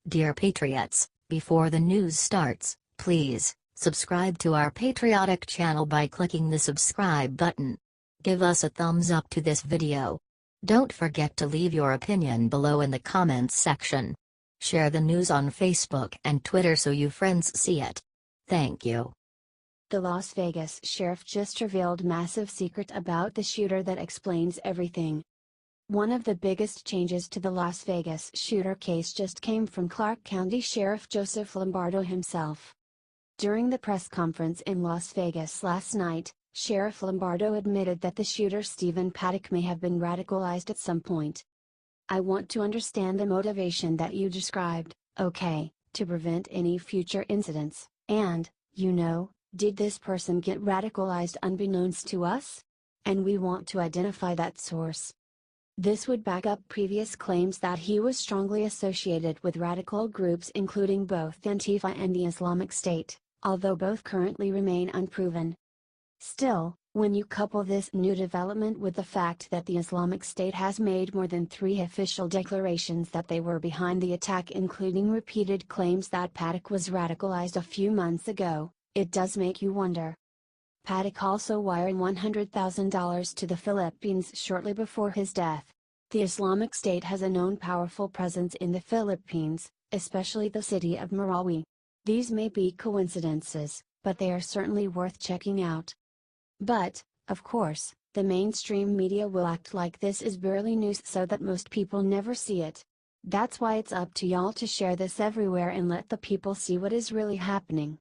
Dear Patriots, before the news starts, please subscribe to our patriotic channel by clicking the subscribe button. Give us a thumbs up to this video. Don't forget to leave your opinion below in the comments section. Share the news on Facebook and Twitter so your friends see it. Thank you. The Las Vegas sheriff just revealed massive secret about the shooter that explains everything. One of the biggest changes to the Las Vegas shooter case just came from Clark County Sheriff Joseph Lombardo himself. During the press conference in Las Vegas last night, Sheriff Lombardo admitted that the shooter Stephen Paddock may have been radicalized at some point. "I want to understand the motivation that you described, okay, to prevent any future incidents, and, did this person get radicalized unbeknownst to us? And we want to identify that source." This would back up previous claims that he was strongly associated with radical groups including both Antifa and the Islamic State, although both currently remain unproven. Still, when you couple this new development with the fact that the Islamic State has made more than 3 official declarations that they were behind the attack, including repeated claims that Paddock was radicalized a few months ago, it does make you wonder. Paddock also wired $100,000 to the Philippines shortly before his death. The Islamic State has a known powerful presence in the Philippines, especially the city of Marawi. These may be coincidences, but they are certainly worth checking out. But, of course, the mainstream media will act like this is barely news so that most people never see it. That's why it's up to y'all to share this everywhere and let the people see what is really happening.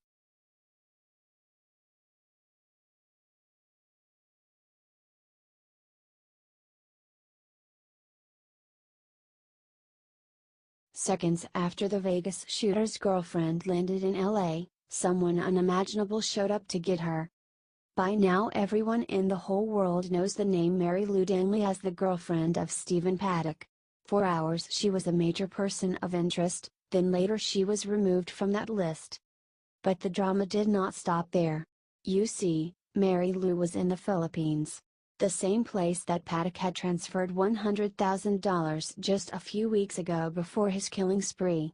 Seconds after the Vegas shooter's girlfriend landed in LA, someone unimaginable showed up to get her. By now everyone in the whole world knows the name Mary Lou Danley as the girlfriend of Stephen Paddock. For hours she was a major person of interest, then later she was removed from that list. But the drama did not stop there. You see, Mary Lou was in the Philippines. The same place that Paddock had transferred $100,000 just a few weeks ago before his killing spree.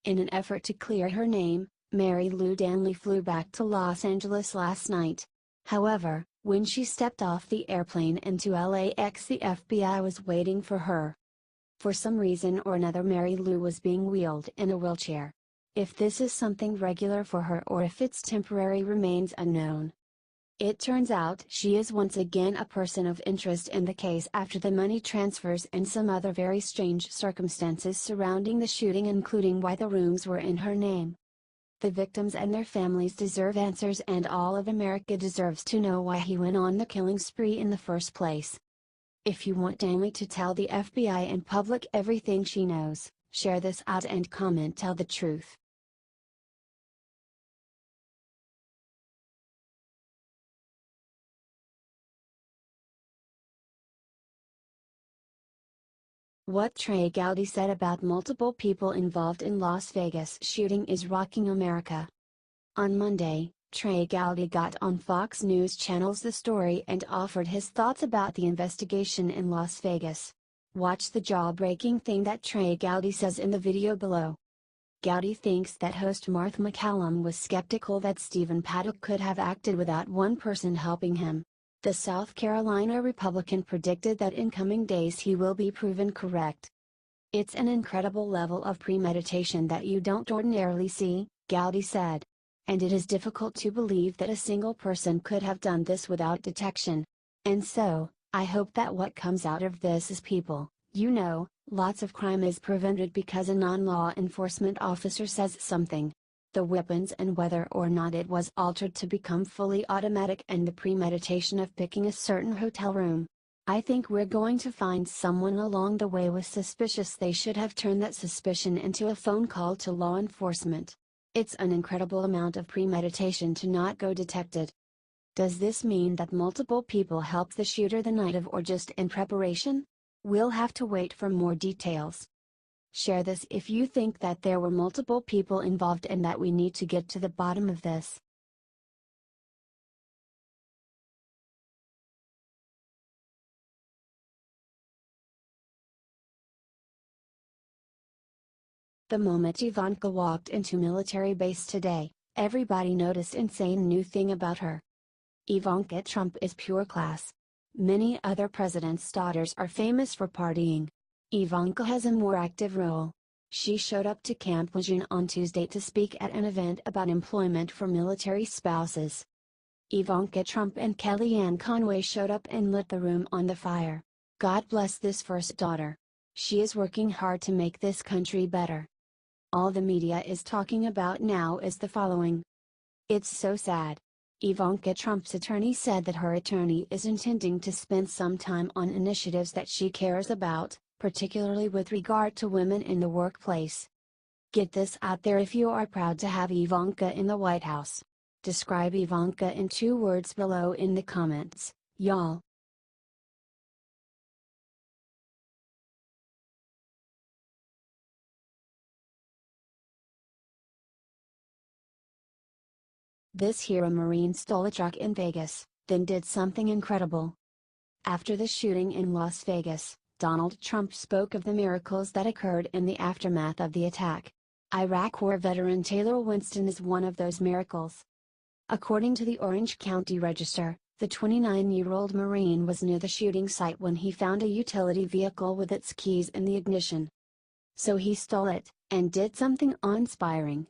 In an effort to clear her name, Mary Lou Danley flew back to Los Angeles last night. However, when she stepped off the airplane into LAX, the FBI was waiting for her. For some reason or another, Mary Lou was being wheeled in a wheelchair. If this is something regular for her or if it's temporary remains unknown. It turns out she is once again a person of interest in the case after the money transfers and some other very strange circumstances surrounding the shooting, including why the rooms were in her name. The victims and their families deserve answers, and all of America deserves to know why he went on the killing spree in the first place. If you want Danley to tell the FBI and public everything she knows, share this out and comment "Tell the truth." What Trey Gowdy said about multiple people involved in Las Vegas shooting is rocking America. On Monday, Trey Gowdy got on Fox News Channel's The Story and offered his thoughts about the investigation in Las Vegas. Watch the jaw-breaking thing that Trey Gowdy says in the video below. Gowdy thinks that host Martha McCallum was skeptical that Stephen Paddock could have acted without one person helping him. The South Carolina Republican predicted that in coming days he will be proven correct. "It's an incredible level of premeditation that you don't ordinarily see," Gowdy said. "And it is difficult to believe that a single person could have done this without detection. And so, I hope that what comes out of this is people, lots of crime is prevented because a non-law enforcement officer says something. The weapons and whether or not it was altered to become fully automatic and the premeditation of picking a certain hotel room. I think we're going to find someone along the way was suspicious. They should have turned that suspicion into a phone call to law enforcement. It's an incredible amount of premeditation to not go detected." Does this mean that multiple people helped the shooter the night of or just in preparation? We'll have to wait for more details. Share this if you think that there were multiple people involved and that we need to get to the bottom of this. The moment Ivanka walked into military base today, everybody noticed insane new thing about her. Ivanka Trump is pure class. Many other presidents' daughters are famous for partying. Ivanka has a more active role. She showed up to Camp Lejeune on Tuesday to speak at an event about employment for military spouses. Ivanka Trump and Kellyanne Conway showed up and lit the room on the fire. God bless this first daughter. She is working hard to make this country better. All the media is talking about now is the following. It's so sad. Ivanka Trump's attorney said that her attorney is intending to spend some time on initiatives that she cares about, particularly with regard to women in the workplace. Get this out there if you are proud to have Ivanka in the White House. Describe Ivanka in 2 words below in the comments, y'all. This hero Marine stole a truck in Vegas, then did something incredible. After the shooting in Las Vegas, Donald Trump spoke of the miracles that occurred in the aftermath of the attack. Iraq War veteran Taylor Winston is one of those miracles. According to the Orange County Register, the 29-year-old Marine was near the shooting site when he found a utility vehicle with its keys in the ignition. So he stole it, and did something awe-inspiring.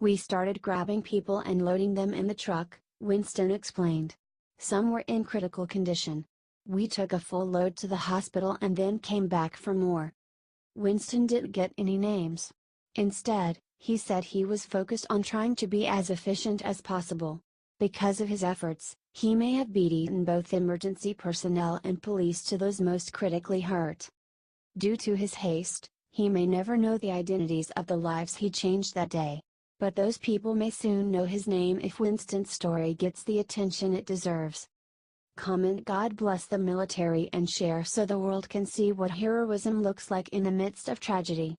We started grabbing people and loading them in the truck, Winston explained. Some were in critical condition. We took a full load to the hospital and then came back for more. Winston didn't get any names. Instead, he said he was focused on trying to be as efficient as possible. Because of his efforts, he may have beaten both emergency personnel and police to those most critically hurt. Due to his haste, he may never know the identities of the lives he changed that day. But those people may soon know his name if Winston's story gets the attention it deserves. Comment God bless the military and share so the world can see what heroism looks like in the midst of tragedy.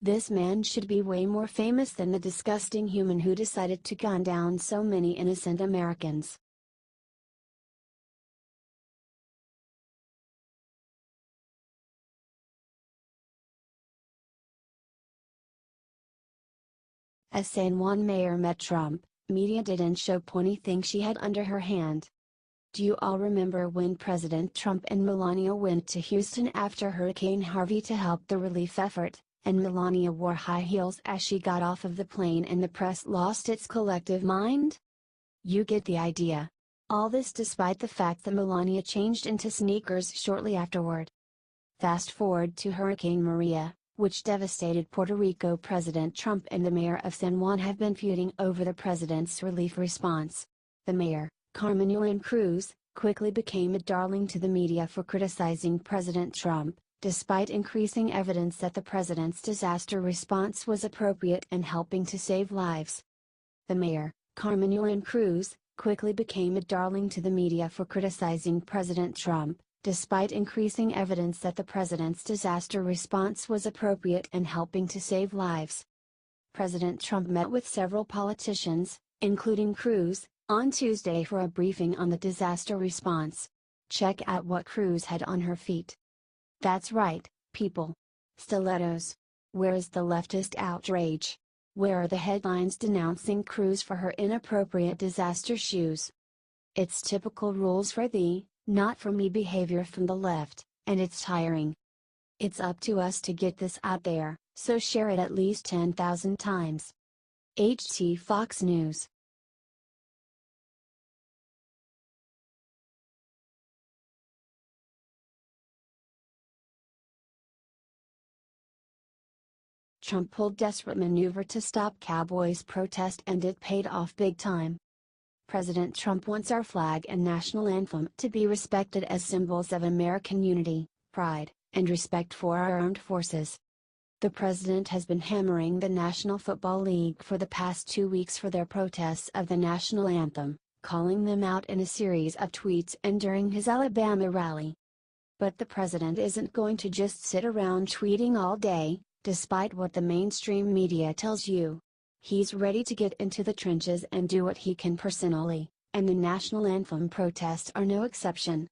This man should be way more famous than the disgusting human who decided to gun down so many innocent Americans. As San Juan mayor met Trump, media didn't show pointy things she had under her hand. Do you all remember when President Trump and Melania went to Houston after Hurricane Harvey to help the relief effort, and Melania wore high heels as she got off of the plane and the press lost its collective mind? You get the idea. All this despite the fact that Melania changed into sneakers shortly afterward. Fast forward to Hurricane Maria, which devastated Puerto Rico. President Trump and the mayor of San Juan have been feuding over the president's relief response. The mayor, Carmen Yulín Cruz, quickly became a darling to the media for criticizing President Trump, despite increasing evidence that the president's disaster response was appropriate and helping to save lives. The mayor, Carmen Yulín Cruz, quickly became a darling to the media for criticizing President Trump, despite increasing evidence that the president's disaster response was appropriate and helping to save lives. President Trump met with several politicians, including Cruz, on Tuesday for a briefing on the disaster response. Check out what Cruz had on her feet. That's right, people. Stilettos. Where is the leftist outrage? Where are the headlines denouncing Cruz for her inappropriate disaster shoes? It's typical rules for thee, not for me behavior from the left, and it's tiring. It's up to us to get this out there, so share it at least 10,000 times. HT Fox News. Trump pulled desperate maneuver to stop Cowboys protest and it paid off big time. President Trump wants our flag and national anthem to be respected as symbols of American unity, pride, and respect for our armed forces. The president has been hammering the National Football League for the past 2 weeks for their protests of the national anthem, calling them out in a series of tweets and during his Alabama rally. But the president isn't going to just sit around tweeting all day, despite what the mainstream media tells you. He's ready to get into the trenches and do what he can personally, and the national anthem protests are no exception.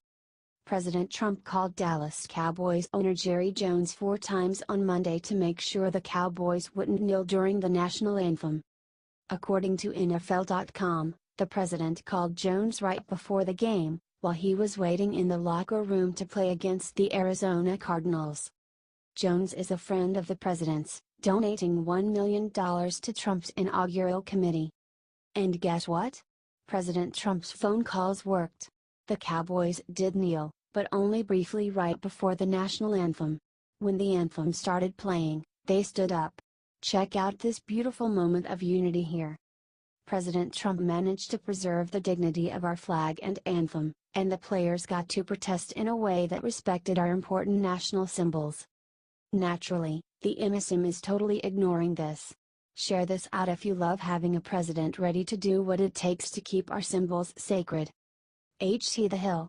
President Trump called Dallas Cowboys owner Jerry Jones 4 times on Monday to make sure the Cowboys wouldn't kneel during the national anthem. According to NFL.com, the president called Jones right before the game, while he was waiting in the locker room to play against the Arizona Cardinals. Jones is a friend of the president's, donating $1 million to Trump's inaugural committee. And guess what? President Trump's phone calls worked. The Cowboys did kneel, but only briefly right before the national anthem. When the anthem started playing, they stood up. Check out this beautiful moment of unity here. President Trump managed to preserve the dignity of our flag and anthem, and the players got to protest in a way that respected our important national symbols. Naturally, the MSM is totally ignoring this. Share this out if you love having a president ready to do what it takes to keep our symbols sacred. HT The Hill,